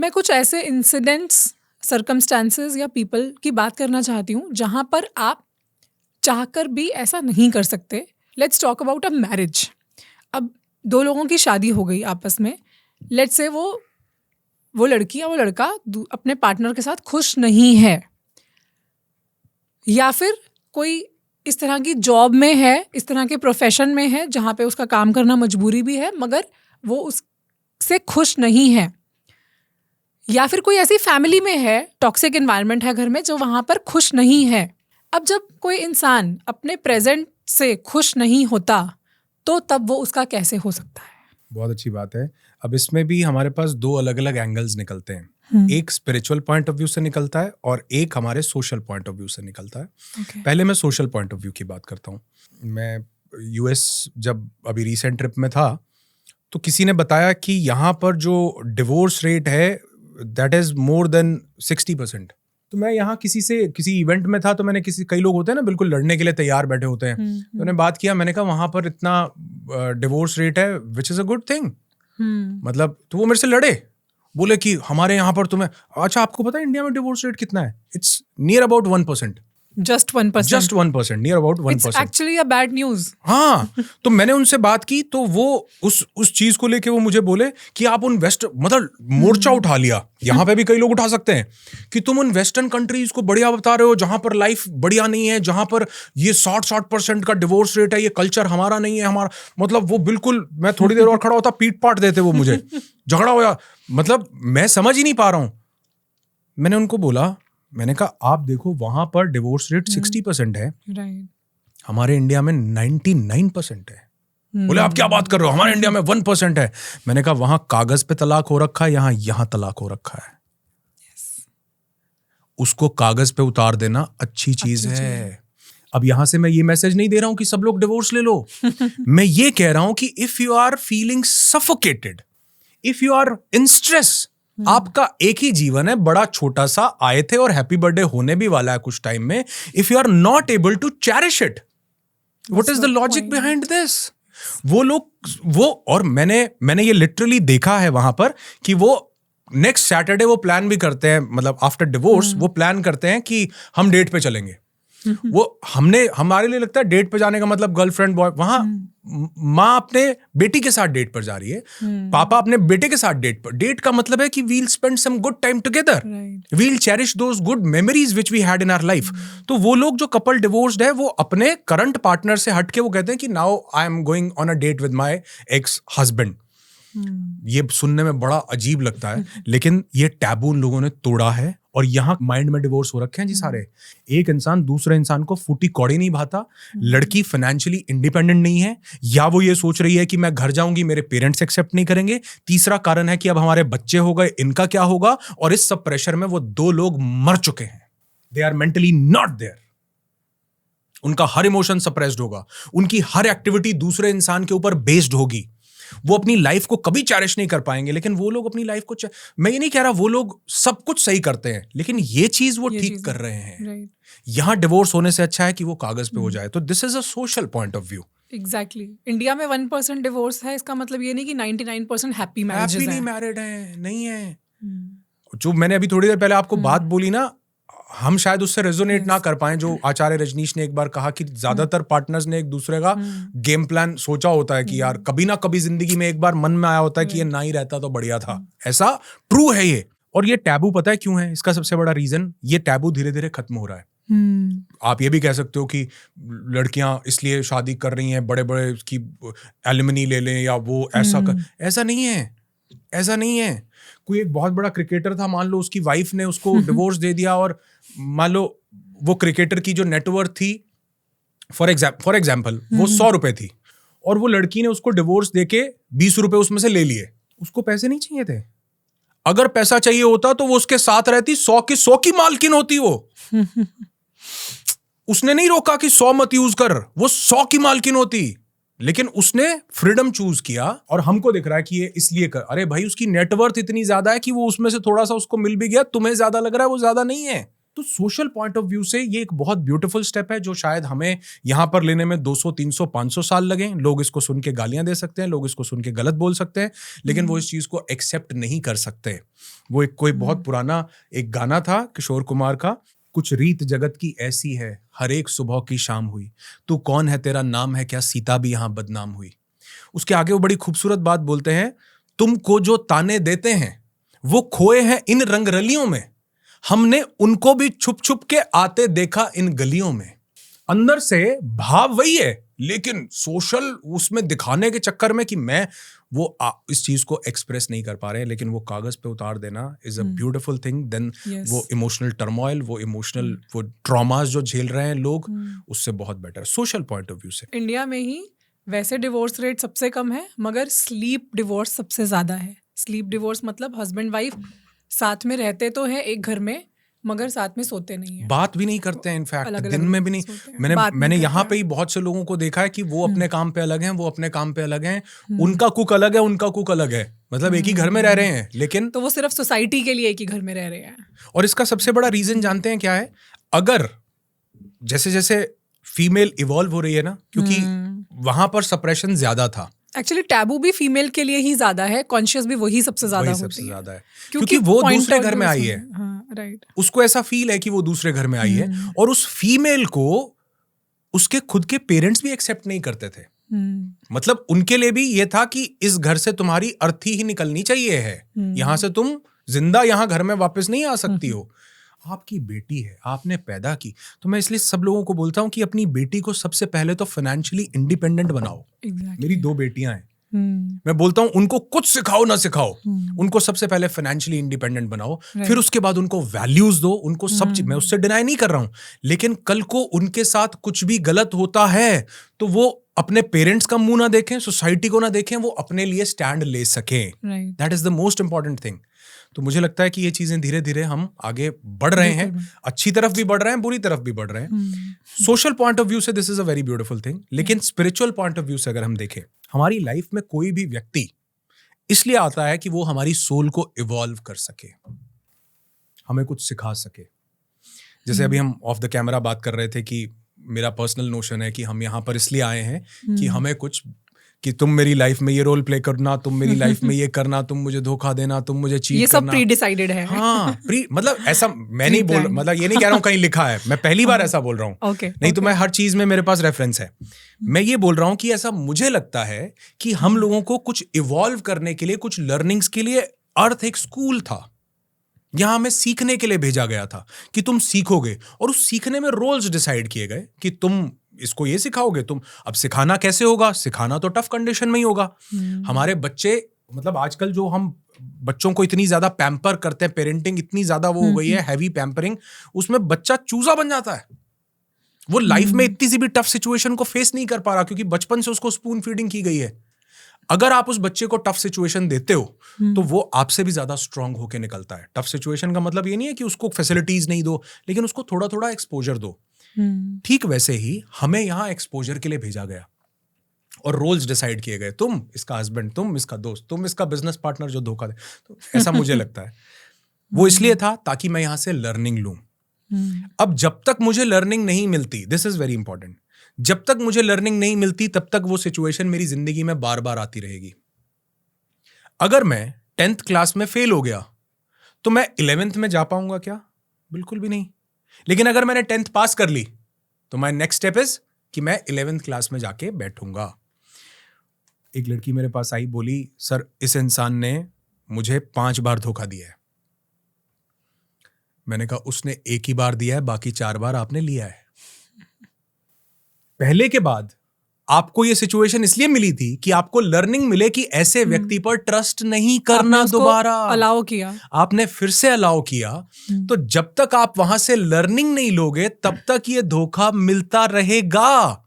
मैं कुछ ऐसे इंसिडेंट्स, सर्कमस्टांसेस या पीपल की बात करना चाहती हूँ जहाँ पर आप चाहकर भी ऐसा नहीं कर सकते. Let's talk about a marriage. अब दो लोगों की शादी हो गई आपस में. लेट्स से वो लड़की या वो लड़का अपने पार्टनर के साथ खुश नहीं है, या फिर कोई इस तरह की जॉब में है, इस तरह के प्रोफेशन में है जहाँ पे उसका काम करना मजबूरी भी है, मगर वो उससे खुश नहीं है. या फिर कोई ऐसी फैमिली में है, टॉक्सिक एनवायरनमेंट है घर में, जो वहाँ पर खुश नहीं है. अब जब कोई इंसान अपने प्रेजेंट से खुश नहीं होता तो तब वो उसका कैसे हो सकता है? बहुत अच्छी बात है. अब इसमें भी हमारे पास दो अलग अलग एंगल्स निकलते हैं. एक स्पिरिचुअल पॉइंट ऑफ व्यू से निकलता है और एक हमारे सोशल पॉइंट ऑफ व्यू से निकलता है. पहले मैं सोशल पॉइंट ऑफ व्यू की बात करता हूँ. मैं यूएस जब अभी रिसेंट ट्रिप में था तो किसी ने बताया कि यहाँ पर जो डिवोर्स रेट है दैट इज मोर देन 60%. तो मैं यहाँ किसी इवेंट में था, तो मैंने कई लोग होते हैं ना बिल्कुल लड़ने के लिए तैयार बैठे होते हैं. तो मैंने बात किया, मैंने कहा वहां पर इतना डिवोर्स रेट है which is a good thing. मतलब तो वो मेरे से लड़े, बोले कि हमारे यहाँ पर तुम्हें, अच्छा आपको पता है इंडिया में डिवोर्स रेट कितना है? It's near about 1%. Just 1%. Just 1%, near about 1%. It's actually a bad news. हाँ, तो मैंने उनसे बात की तो वो उस चीज को लेके वो मुझे बोले कि आप उन मतलब मोर्चा उठा लिया. यहाँ पे भी कई लोग उठा सकते हैं कि तुम उन वेस्टर्न कंट्रीज को बढ़िया बता रहे हो जहां पर लाइफ बढ़िया नहीं है, जहां पर ये 60% का डिवोर्स रेट है, ये कल्चर हमारा नहीं है. हमारा मतलब वो बिल्कुल, मैं थोड़ी देर और खड़ा होता पीट पाट देते वो मुझे, झगड़ा होया. मतलब मैं समझ ही नहीं पा रहा हूं. मैंने उनको बोला, मैंने कहा आप देखो वहां पर डिवोर्स रेट 60% है, हमारे इंडिया में 99% है. बोले आप क्या बात कर रहे हो, हमारे इंडिया में 1% है. मैंने कहा वहां कागज पे तलाक हो रखा है, यहाँ तलाक हो रखा है. उसको कागज पे उतार देना अच्छी चीज है. अब यहां से मैं ये मैसेज नहीं दे रहा हूं कि सब लोग डिवोर्स ले लो. मैं ये कह रहा हूं कि if you are feeling suffocated, if you are in stress, आपका एक ही जीवन है, बड़ा छोटा सा, आए थे और हैप्पी बर्थडे होने भी वाला है कुछ टाइम में. If you are not able to cherish it, what is the logic behind this? और मैंने ये लिटरली देखा है वहां पर कि वो नेक्स्ट सैटरडे वो प्लान भी करते हैं, मतलब आफ्टर डिवोर्स वो प्लान करते हैं कि हम डेट पे चलेंगे. वो हमारे लिए लगता है डेट पे जाने का मतलब गर्लफ्रेंड बॉय. वहां माँ अपने बेटी के साथ डेट पर जा रही है, पापा अपने बेटे के साथ डेट पर. डेट का मतलब है कि we'll spend some good time together, we'll cherish those good memories which we had in our life. तो वो लोग जो कपल डिवोर्स्ड है, वो अपने करंट पार्टनर से हटके वो कहते हैं कि now I am going on a date with my ex husband. ये सुनने में बड़ा अजीब लगता है, लेकिन ये टैबू उन लोगों ने तोड़ा है. और यहाँ माइंड में डिवोर्स हो रखे हैं जी सारे. एक इंसान दूसरे इंसान को फूटी कौड़ी नहीं भाता. लड़की फाइनेंशियली इंडिपेंडेंट नहीं है, या वो ये सोच रही है कि मैं घर जाऊंगी मेरे पेरेंट्स एक्सेप्ट नहीं करेंगे. तीसरा कारण है कि अब हमारे बच्चे हो गए, इनका क्या होगा. और इस सब प्रेशर में वो दो लोग मर चुके हैं. They are mentally not there. उनका हर इमोशन सप्रेस्ड होगा, उनकी हर एक्टिविटी दूसरे इंसान के ऊपर बेस्ड होगी. वो अपनी लाइफ को कभी चेरिश नहीं कर पाएंगे. लेकिन वो लोग अपनी लाइफ को मैं ये नहीं कह रहा वो लोग सब कुछ सही करते हैं, लेकिन ये चीज वो ठीक कर रहे हैं. यहां डिवोर्स होने से अच्छा है कि वो कागज पे हो जाए. तो this is a social point of view. Exactly. India में 1% डिवोर्स है, इसका मतलब ये नहीं कि 99% हैप्पी मैरिजेस हैं. मैरिड हैं, नहीं है. जो मैंने अभी थोड़ी देर पहले आपको बात बोली ना, हम शायद उससे रेजोनेट ना कर पाए. जो आचार्य रजनीश ने एक बार कहा कि ज्यादातर पार्टनर्स ने एक दूसरे का गेम प्लान सोचा होता है कि यार कभी ना कभी जिंदगी में एक बार मन में आया होता है कि ये ना ही रहता तो बढ़िया था. ऐसा ट्रू है ये. और ये टैबू पता है क्यों है? इसका सबसे बड़ा रीजन, ये टैबू धीरे धीरे खत्म हो रहा है. आप ये भी कह सकते हो कि लड़कियां इसलिए शादी कर रही हैं, बड़े बड़े की एलिमनी ले लें या वो ऐसा नहीं है. ऐसा नहीं है. कोई एक बहुत बड़ा क्रिकेटर था, मान लो उसकी वाइफ ने उसको डिवोर्स दे दिया, और मान लो वो क्रिकेटर की जो नेटवर्थ थी फॉर एग्जाम्पल वो 100 रुपए थी, और वो लड़की ने उसको डिवोर्स देके 20 रुपए उसमें से ले लिए. उसको पैसे नहीं चाहिए थे. अगर पैसा चाहिए होता तो वो उसके साथ रहती, 100 की मालकिन होती वो. उसने नहीं रोका कि 100 मत यूज कर, वो 100 की मालकिन होती. लेकिन उसने फ्रीडम चूज किया, और हमको दिख रहा है कि ये इसलिए कर. अरे भाई उसकी नेटवर्थ इतनी ज्यादा है कि वो उसमें से थोड़ा सा उसको मिल भी गया. तुम्हें ज्यादा लग रहा है, वो ज्यादा नहीं है. तो सोशल पॉइंट ऑफ व्यू से ये एक बहुत ब्यूटीफुल स्टेप है जो शायद हमें यहाँ पर लेने में 200, 300, 500 साल लगे। लोग इसको सुन के गालियां दे सकते हैं, लोग इसको सुन के गलत बोल सकते हैं, लेकिन वो इस चीज को एक्सेप्ट नहीं कर सकते। वो एक कोई बहुत पुराना एक गाना था किशोर कुमार का, कुछ रीत जगत की ऐसी है, हर एक सुबह की शाम हुई, तू कौन है तेरा नाम है क्या, सीता भी यहाँ बदनाम हुई। उसके आगे वो बड़ी खूबसूरत बात बोलते हैं, तुमको जो ताने देते हैं वो खोए हैं इन रंगरलियों में, हमने उनको भी छुप छुप के आते देखा इन गलियों में। अंदर से भाव वही है, लेकिन सोशल उसमें दिखाने के चक्कर में कि मैं वो इस चीज को एक्सप्रेस नहीं कर पा रहे हैं, लेकिन वो कागज पे उतार देना is a beautiful thing. Then वो इमोशनल टर्मोइल, वो इमोशनल वो ट्रॉमास जो झेल रहे हैं लोग, उससे बहुत better social point of view से। इंडिया में ही वैसे डिवोर्स रेट सबसे कम है, मगर स्लीप डिवोर्स सबसे ज्यादा है। स्लीप डिवोर्स मतलब हस्बैंड वाइफ साथ में रहते तो है एक घर में, मगर साथ में सोते नहीं है, बात भी नहीं करते हैं, इनफैक्ट दिन में भी नहीं। मैंने यहाँ पे ही बहुत से लोगों को देखा है कि वो अपने काम पे अलग हैं, वो अपने काम पे अलग हैं, उनका कुक अलग है, उनका कुक अलग है, मतलब एक ही घर में रह रहे हैं, लेकिन तो वो सिर्फ सोसाइटी के लिए एक ही घर में रह रहे हैं। और इसका सबसे बड़ा रीजन जानते हैं क्या है? अगर जैसे जैसे फीमेल इवॉल्व हो रही है ना, क्योंकि वहां पर सप्रेशन ज्यादा था। एक्चुअली टैबू भी फीमेल के लिए ही ज्यादा है, कॉन्शियस भी वही सबसे ज्यादा होती है, क्योंकि वो दूसरे घर में आई है। राइट, उसको ऐसा फील है कि वो दूसरे घर में आई है, और उस फीमेल को उसके खुद के पेरेंट्स भी एक्सेप्ट नहीं करते थे। मतलब उनके लिए भी ये था कि इस घर से तुम्हारी अर्थी ही निकलनी चाहिए है, यहां से तुम जिंदा यहाँ घर में वापस नहीं आ सकती हो। आपकी बेटी है, आपने पैदा की, तो मैं इसलिए सब लोगों को बोलता हूं कि अपनी बेटी को सबसे पहले तो फाइनेंशियली इंडिपेंडेंट बनाओ। मेरी 2 बेटियां हैं, मैं बोलता हूं उनको कुछ सिखाओ ना सिखाओ, उनको सबसे पहले फाइनेंशियली इंडिपेंडेंट बनाओ, फिर उसके बाद उनको वैल्यूज दो, उनको सब चीज। मैं उससे डिनाई नहीं कर रहा हूं, लेकिन कल को उनके साथ कुछ भी गलत होता है तो वो अपने पेरेंट्स का मुंह ना देखें, सोसाइटी को ना देखें, वो अपने लिए स्टैंड ले सकें। That is the most important thing. तो मुझे लगता है कि ये चीजें धीरे धीरे हम आगे बढ़ रहे हैं, अच्छी तरफ भी बढ़ रहे हैं, बुरी तरफ भी बढ़ रहे हैं। सोशल पॉइंट ऑफ व्यू से this is a very beautiful thing, लेकिन स्पिरिचुअल पॉइंट ऑफ व्यू से अगर हम देखें, हमारी लाइफ में कोई भी व्यक्ति इसलिए आता है कि वो हमारी सोल को इवॉल्व कर सके, हमें कुछ सिखा सके। जैसे अभी हम ऑफ द कैमरा बात कर रहे थे कि मेरा पर्सनल नोशन है कि हम यहाँ पर इसलिए आए हैं कि हमें कुछ, कि तुम मेरी लाइफ में ये रोल प्ले करना, तुम मेरी लाइफ में ये करना, तुम मुझे धोखा देना, तुम मुझे चीट करना, ये सब प्री डिसाइडेड है। हाँ, मतलब ऐसा मैं नहीं बोल, मतलब ये नहीं कह रहा हूँ कहीं लिखा है, मैं पहली बार ऐसा बोल रहा हूँ। नहीं तो मैं हर चीज में मेरे पास रेफरेंस है। मैं ये बोल रहा हूँ कि ऐसा मुझे लगता है कि हम लोगों को कुछ इवॉल्व करने के लिए, कुछ लर्निंग्स के लिए अर्थ एक स्कूल था, यहां हमें सीखने के लिए भेजा गया था कि तुम सीखोगे, और उस सीखने में रोल्स डिसाइड किए गए कि तुम इसको ये सिखाओगे। तुम अब सिखाना कैसे होगा? सिखाना तो टफ कंडीशन में ही होगा। हमारे बच्चे, मतलब आजकल जो हम बच्चों को इतनी ज्यादा पैम्पर करते हैं, पेरेंटिंग इतनी ज्यादा वो हो गई है, हैवी पैम्परिंग, उसमें बच्चा चूजा बन जाता है। वो लाइफ में इतनी सी भी टफ सिचुएशन को फेस नहीं कर पा रहा, क्योंकि बचपन से उसको स्पून फीडिंग की गई है। अगर आप उस बच्चे को टफ सिचुएशन देते हो तो वो आपसे भी ज्यादा स्ट्रांग होके निकलता है। टफ सिचुएशन का मतलब ये नहीं है कि उसको फैसिलिटीज नहीं दो, लेकिन उसको थोड़ा थोड़ा एक्सपोजर दो। ठीक वैसे ही हमें यहाँ एक्सपोजर के लिए भेजा गया और रोल्स डिसाइड किए गए, तुम इसका हस्बैंड, तुम इसका दोस्त, तुम इसका बिजनेस पार्टनर जो धोखा दे। तो ऐसा मुझे लगता है वो इसलिए था ताकि मैं यहां से लर्निंग लूं। अब जब तक मुझे लर्निंग नहीं मिलती, दिस इज वेरी इंपॉर्टेंट, जब तक मुझे लर्निंग नहीं मिलती तब तक वो सिचुएशन मेरी जिंदगी में बार बार आती रहेगी। अगर मैं 10th क्लास में फेल हो गया तो मैं 11th में जा पाऊंगा क्या? बिल्कुल भी नहीं। लेकिन अगर मैंने 10th पास कर ली तो माय नेक्स्ट स्टेप इज कि मैं 11th क्लास में जाके बैठूंगा। एक लड़की मेरे पास आई, बोली सर इस इंसान ने मुझे 5 बार धोखा दिया है। मैंने कहा उसने 1 ही बार दिया है, बाकी 4 बार आपने लिया है। पहले के बाद आपको ये सिचुएशन इसलिए मिली थी कि आपको लर्निंग मिले कि ऐसे व्यक्ति पर ट्रस्ट नहीं करना दोबारा। अलाउ किया, आपने फिर से अलाउ किया। तो जब तक आप वहां से लर्निंग नहीं लोगे तब तक ये धोखा मिलता रहेगा।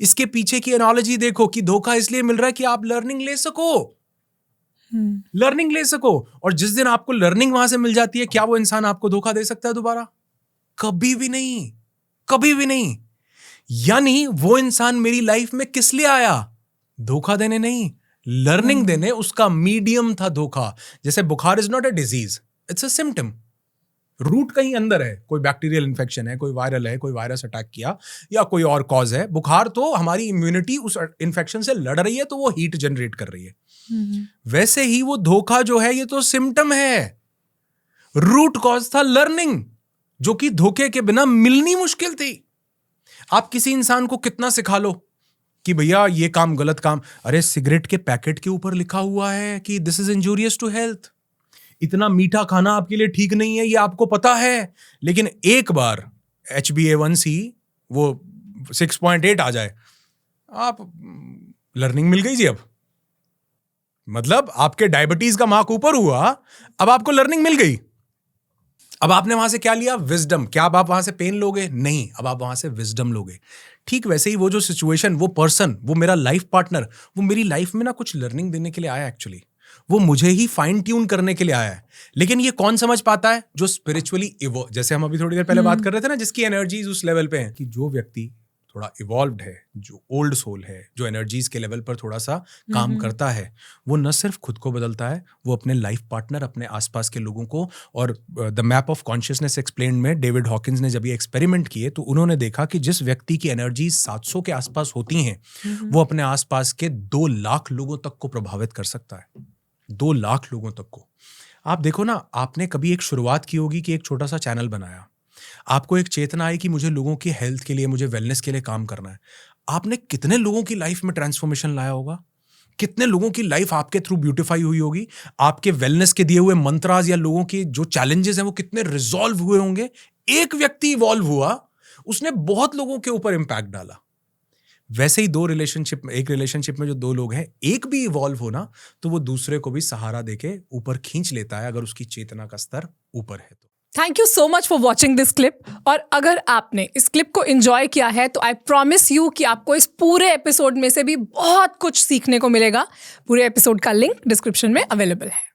इसके पीछे की एनालॉजी देखो कि धोखा इसलिए मिल रहा है कि आप लर्निंग ले सको, लर्निंग ले सको। और जिस दिन आपको लर्निंग वहां से मिल जाती है, क्या वो इंसान आपको धोखा दे सकता है दोबारा? कभी भी नहीं, कभी भी नहीं। यानी वो इंसान मेरी लाइफ में किस लिए आया? धोखा देने नहीं, लर्निंग देने। उसका मीडियम था धोखा। जैसे बुखार is not a disease, it's a symptom. Root कहीं अंदर है, कोई बैक्टीरियल इन्फेक्शन है, कोई वायरल है, कोई वायरस अटैक किया या कोई और कॉज है। बुखार तो हमारी इम्यूनिटी उस इन्फेक्शन से लड़ रही है, तो वो हीट जनरेट कर रही है। वैसे ही वो धोखा जो है ये तो सिम्टम है, रूट कॉज था लर्निंग, जो कि धोखे के बिना मिलनी मुश्किल थी। आप किसी इंसान को कितना सिखा लो कि भैया ये काम गलत काम, अरे सिगरेट के पैकेट के ऊपर लिखा हुआ है कि this is injurious to health, इतना मीठा खाना आपके लिए ठीक नहीं है, ये आपको पता है। लेकिन एक बार HbA1c वो 6.8 आ जाए, आप लर्निंग मिल गई जी। अब मतलब आपके डायबिटीज का मार्क ऊपर हुआ, अब आपको लर्निंग मिल गई। अब आपने वहां से क्या लिया? विजडम। क्या अब आप वहां से पेन लोगे? नहीं, अब आप वहां से विजडम लोगे। ठीक वैसे ही वो जो सिचुएशन, वो पर्सन, वो मेरा लाइफ पार्टनर, वो मेरी लाइफ में ना कुछ लर्निंग देने के लिए आया। एक्चुअली वो मुझे ही फाइन ट्यून करने के लिए आया है। लेकिन ये कौन समझ पाता है? जो स्पिरिचुअली इवॉल्व, जैसे हम अभी थोड़ी देर पहले बात कर रहे थे ना, जिसकी एनर्जीज उस लेवल पे हैं, कि जो व्यक्ति थोड़ा इवॉल्व्ड है, जो ओल्ड सोल है, जो एनर्जीज के लेवल पर थोड़ा सा काम करता है, वो न सिर्फ खुद को बदलता है, वो अपने लाइफ पार्टनर, अपने आसपास के लोगों को। और the map of consciousness explained में डेविड हॉकिंस ने जब ये एक्सपेरिमेंट किए, तो उन्होंने देखा कि जिस व्यक्ति की एनर्जी 700 के आसपास होती हैं, वो अपने आसपास के 2 लाख लोगों तक को प्रभावित कर सकता है। 2 लाख लोगों तक को। आप देखो ना, आपने कभी एक शुरुआत की होगी कि एक छोटा सा चैनल बनाया, आपको एक चेतना आई कि मुझे लोगों की हेल्थ के लिए, मुझे वेलनेस के लिए काम करना है। आपने कितने लोगों की लाइफ में ट्रांसफॉर्मेशन लाया होगा? कितने लोगों की लाइफ आपके थ्रू ब्यूटीफाई हुई होगी? आपके वेलनेस के दिए हुए मंत्रास या लोगों के जो चैलेंजेस हैं वो कितने रिजॉल्व हुए होंगे? एक व्यक्ति इवॉल्व हुआ, उसने बहुत लोगों के ऊपर इंपैक्ट डाला। वैसे ही एक रिलेशनशिप में जो 2 लोग हैं, एक भी इवॉल्व हो ना, तो वो दूसरे को भी सहारा देके ऊपर खींच लेता है, अगर उसकी चेतना का स्तर ऊपर है तो। Thank you so much for watching this clip. और अगर आपने इस क्लिप को एंजॉय किया है तो आई प्रॉमिस यू कि आपको इस पूरे एपिसोड में से भी बहुत कुछ सीखने को मिलेगा। पूरे एपिसोड का लिंक डिस्क्रिप्शन में अवेलेबल है।